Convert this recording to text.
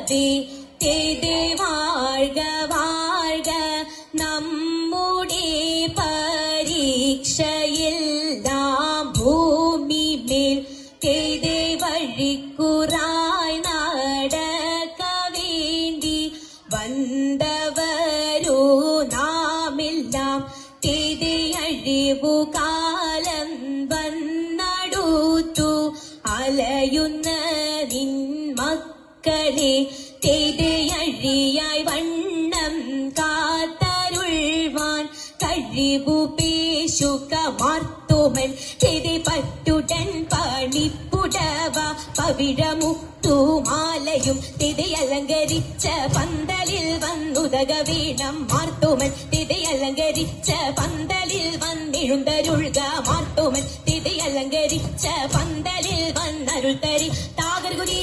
തേ തേ വാഴ്ക വാഴ്ക നമ്മുടെ പരീക്ഷയെല്ലാം ഭൂമിമേൽ തേ വഴിക്കുറായി നടക്ക വേണ്ടി വന്നവരോ നാമെല്ലാം തേ അഴിവുകാലം വന്നടുത്തു അലയുന്ന നിൻ മക്കളെ അഴിയായി വണ്ണം കാത്തരുൾവാൻ കഴിവു പേശുക മാർത്തോമൻ പറ്റുടൻ പണിപ്പുടവ പവിഴമുത്തുമാലയും അലങ്കരിച്ച പന്തലിൽ വന്നുതക വീണം മാർത്തോമൻ അലങ്കരിച്ച പന്തലിൽ വന്നിഴുന്തരുൾക മാർത്തോമൻ അലങ്കരിച്ച പന്തലിൽ വന്നരുൾ തരി